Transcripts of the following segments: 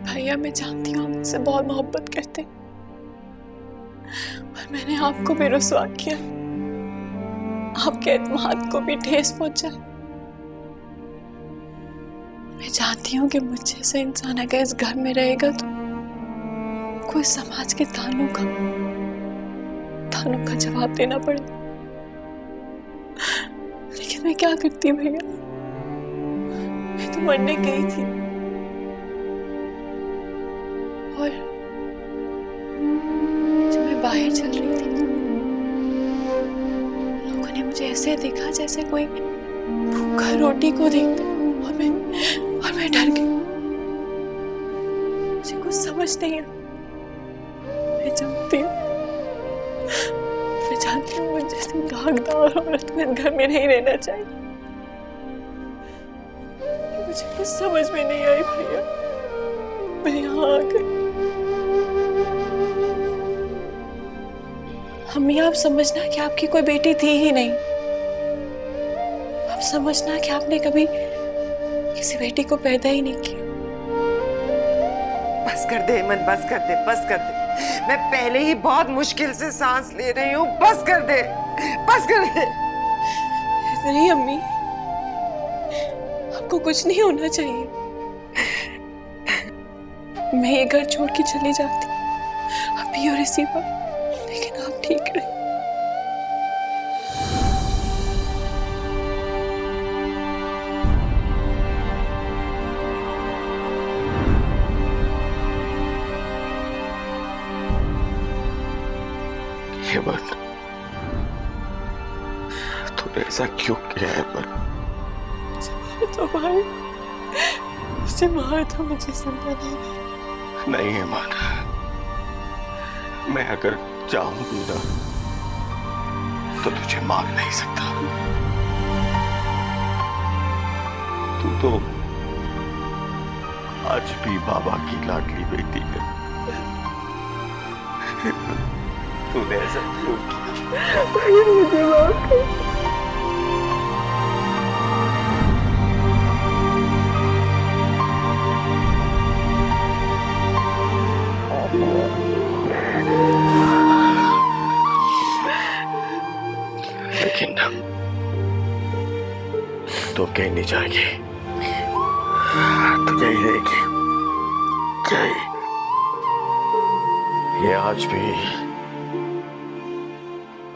भैया मैं जानती हूँ आप मुझसे बहुत मोहब्बत करते हैं और मैंने आपको भी रुसवा किया, आपके एतमाद को भी ठेस पहुंचा। मैं जानती हूँ कि मुझ जैसा इंसान अगर इस घर में रहेगा तो कोई समाज के तानों का जवाब देना पड़ेगा। लेकिन मैं क्या करती भैया, मैं तो मरने गई थी और जब मैं बाहर चल रही थी तो लोगों ने मुझे ऐसे देखा जैसे कोई भूखा रोटी को देखते और मैं डर गई। मुझे कुछ समझ नहीं है। मैं जानती हूँ मुझे जैसी दागदार औरत को इस घर में नहीं रहना चाहिए। मुझे कुछ समझ में नहीं आई भैया, मैं यहाँ आ गई। अम्मी आप समझना कि आपकी कोई बेटी थी ही नहीं। आप समझना कि आपने कभी किसी बेटी को पैदा ही नहीं किया। बस कर दे मन, बस कर दे, बस कर दे। मैं पहले ही बहुत मुश्किल से सांस ले रही हूँ। बस कर दे, बस कर दे। नहीं अम्मी, आपको कुछ नहीं होना चाहिए। मैं ये घर छोड़ के चली जाती अभी और इसी बात, लेकिन आप ठीक रहे। हेमंत, तूने ऐसा क्यों किया है? तो भाई मुझे मार तो मुझे जिंदा नहीं हेमंत, मैं अगर चाहूं भी ना तो तुझे मार नहीं सकता। तू तो आज भी बाबा की लाडली बेटी है। तूने ऐसा क्यों किया? मुझे माफ कर। लेकिन तो कहीं नहीं जाएगी, तो यही रहेगी। ये आज भी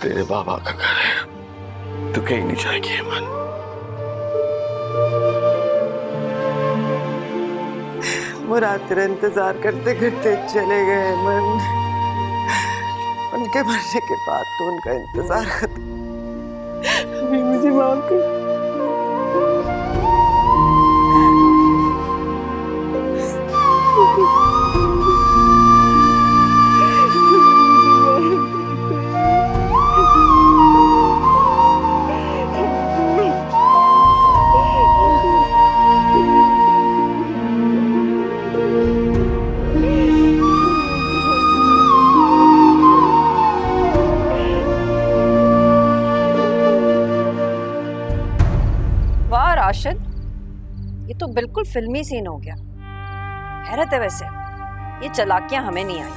तेरे बाबा का घर है, तू कहीं नहीं जाएगी हेमंत। मुराद तेरा इंतजार करते करते चले गए मन। उनके मरने के बाद तो उनका इंतजार खत्म। मुझे माफ कर। राशिद, ये तो बिल्कुल फिल्मी सीन हो गया। हैरत है वैसे, ये चालाकियां हमें नहीं आई।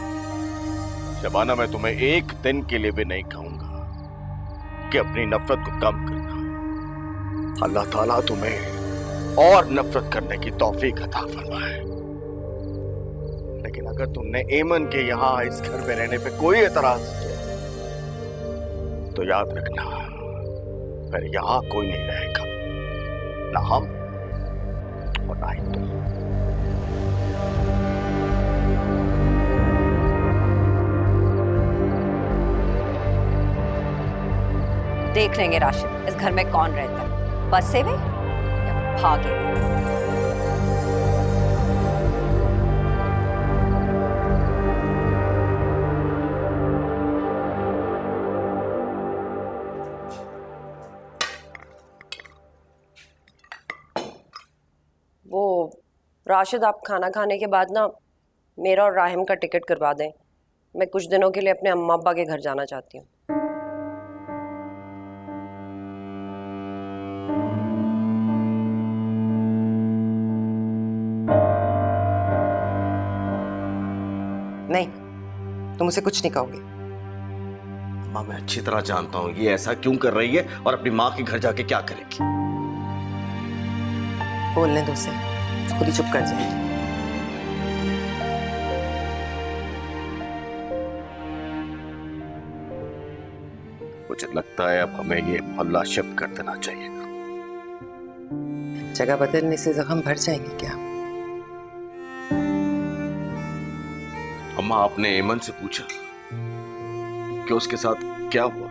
शबाना, मैं तुम्हें एक दिन के लिए भी नहीं कहूंगा कि अपनी नफरत को कम करना। अल्लाह ताला तुम्हें और नफरत करने की तौफीक अता फरमाए। लेकिन अगर तुमने एमन के यहाँ इस घर में रहने पे कोई एतराज किया तो याद रखना, फिर यहाँ कोई नहीं रहेगा, ना हम और ना ही तुम। देख लेंगे राशिद, इस घर में कौन रहता है, बसे हुए या भागे हुए। राशिद, आप खाना खाने के बाद ना मेरा और राहिम का टिकट करवा दें। मैं कुछ दिनों के लिए अपने अम्मा अब्बा के घर जाना चाहती हूँ। नहीं, तुम उसे कुछ नहीं कहोगे। अम्मा मैं अच्छी तरह जानता हूं ये ऐसा क्यों कर रही है और अपनी माँ के घर जाके क्या करेगी। बोलने दो उसे, खुद ही चुप कर जाएगी। मुझे लगता है अब हमें ये मोहल्ला शिफ्ट कर देना चाहिए। जगह बदलने से जख्म भर जाएंगे क्या? अम्मा आपने एमन से पूछा कि उसके साथ क्या हुआ?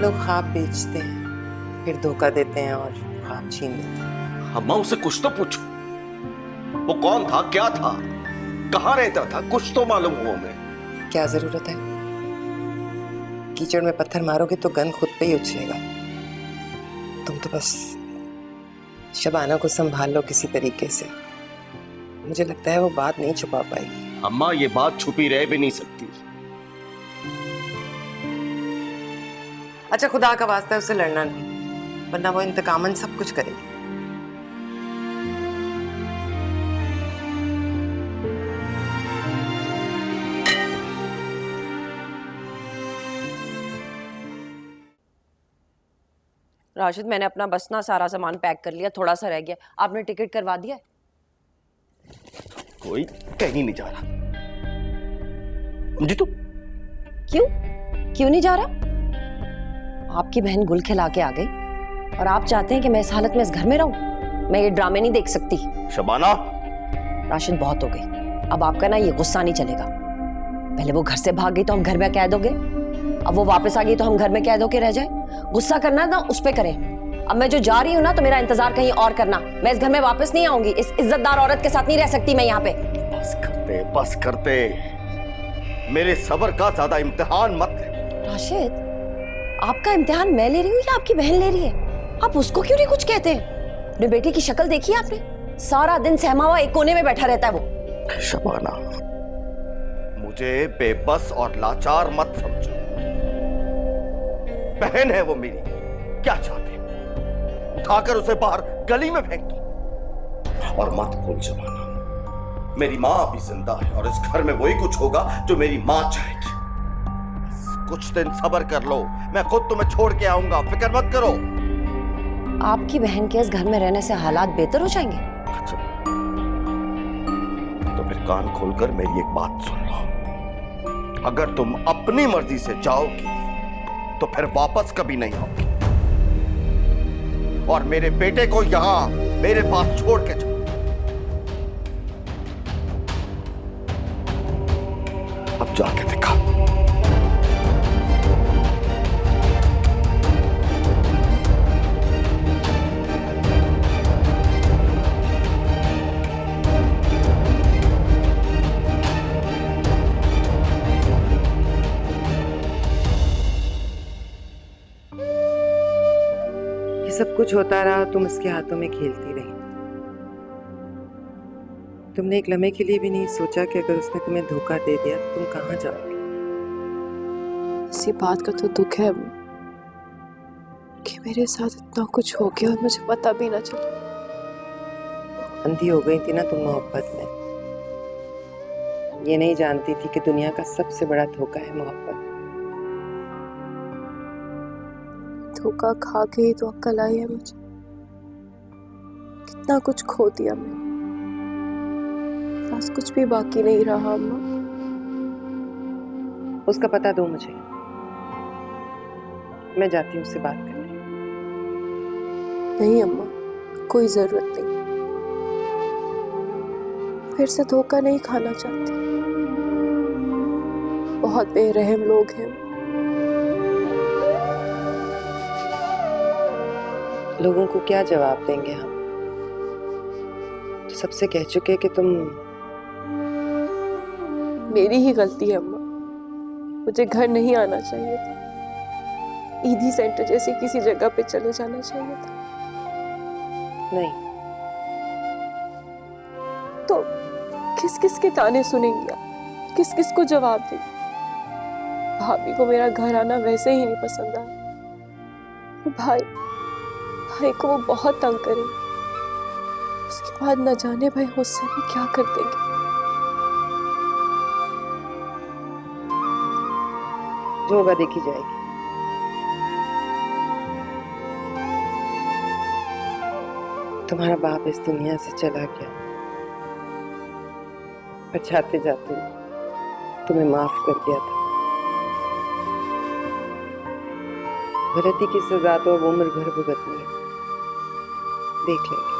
लोग ख्वाब बेचते हैं, फिर धोखा देते हैं और ख्वाब छीन लेते हैं। अम्मा उसे कुछ तो पूछो, वो कौन था, क्या था, कहाँ रहता था, कुछ तो मालूम हो हमें। क्या जरूरत है? कीचड़ में पत्थर मारोगे तो गंद खुद पे ही उछलेगा। तुम तो बस शबाना को संभाल लो किसी तरीके से। मुझे लगता है वो बात नहीं छुपा पाएगी। अम्मा ये बात छुपी रह भी नहीं सकती। अच्छा खुदा का वास्ता है उससे लड़ना नहीं, वरना वो इंतकामन सब कुछ करेगी। राशिद, मैंने अपना बस ना सारा सामान पैक कर लिया, थोड़ा सा रह गया। आपने टिकट करवा दिया? कोई कहीं नहीं जा रहा। मुझे तो क्यों नहीं जा रहा? आपकी बहन गुल खिला के आ गई और आप चाहते हैं कि मैं इस हालत में इस घर में रहूं? मैं ये ड्रामे नहीं देख सकती। शबाना, राशिद बहुत हो गई, अब आपका ना ये गुस्सा नहीं चलेगा। पहले वो घर से भाग गई तो हम घर में कैद हो गए, अब वो वापस आ गई तो हम घर में कैद होके रह जाए। गुस्सा करना ना उस पे करें। अब मैं जो जा रही हूँ ना, तो मेरा इंतजार कहीं और करना। मैं इस घर में वापस नहीं आऊंगी। इस इज्जतदार औरत के साथ नहीं रह सकती मैं यहाँ पे। बस करते, मेरे सब्र का ज्यादा इम्तिहान मत ले। राशिद, आपका इम्तिहान मैं ले रही हूँ या आपकी बहन ले रही है? आप उसको क्यों नहीं कुछ कहते? अपने बेटे की शक्ल देखी आपने? सारा दिन सहमा हुआ एक कोने में बैठा रहता है वो। शबाना, मुझे बेबस और लाचार मत समझो। बहन है वो मेरी, क्या चाहते? उठाकर उसे बाहर गली में फेंक दो। और मत भूल शबाना, मेरी माँ अभी जिंदा है और इस घर में वही कुछ होगा जो मेरी माँ चाहेगी। कुछ दिन सब्र कर लो, मैं खुद तुम्हें छोड़ के आऊंगा, फिक्र मत करो। आपकी बहन के इस घर में रहने से हालात बेहतर हो जाएंगे? अच्छा, तो फिर कान खोलकर मेरी एक बात सुन लो। अगर तुम अपनी मर्जी से जाओगी तो फिर वापस कभी नहीं आओगी, और मेरे बेटे को यहां मेरे पास छोड़ के जाओ। अब जाके दिखा। सब कुछ होता रहा, तुम इसके हाथों में खेलती रही। तुमने एक लम्हे के लिए भी नहीं सोचा कि अगर उसने तुम्हें धोखा दे दिया तो तुम कहाँ जाओगे। इसी बात का तो दुख है कि मेरे साथ इतना कुछ हो गया और मुझे पता भी ना चला। अंधी हो गई थी ना तुम मोहब्बत में। ये नहीं जानती थी कि दुनिया का सबसे बड़ा धोखा है मोहब्बत। धोखा खा के ही तो अक्ल आई है मुझे। कितना कुछ खो दिया मैंने, बस कुछ भी बाकी नहीं रहा। अम्मा, उसका पता दो मुझे, मैं जाती हूँ उससे बात करने। नहीं अम्मा, कोई जरूरत नहीं। फिर से धोखा नहीं खाना चाहती। बहुत बेरहम लोग हैं। लोगों को क्या जवाब देंगे हम? तो सबसे कह चुके कि तुम। मेरी ही गलती है अम्मा, मुझे घर नहीं आना चाहिए था। ईदी सेंटर जैसी किसी जगह पे चले जाना चाहिए था। नहीं तो किस किस के ताने सुनेंगी आप? किस किस को जवाब देंगी? भाभी को मेरा घर आना वैसे ही नहीं पसंद आया। भाई को वो बहुत तंग करेंगे। उसके बाद न जाने भाई मुझसे भी क्या कर देंगे। जो होगा देखी जाएगी। तुम्हारा बाप इस दुनिया से चला गया, पर जाते जाते तुम्हें माफ कर दिया था। गलती की सजा तो अब उम्र भर भुगतनी है, देख लेंगे।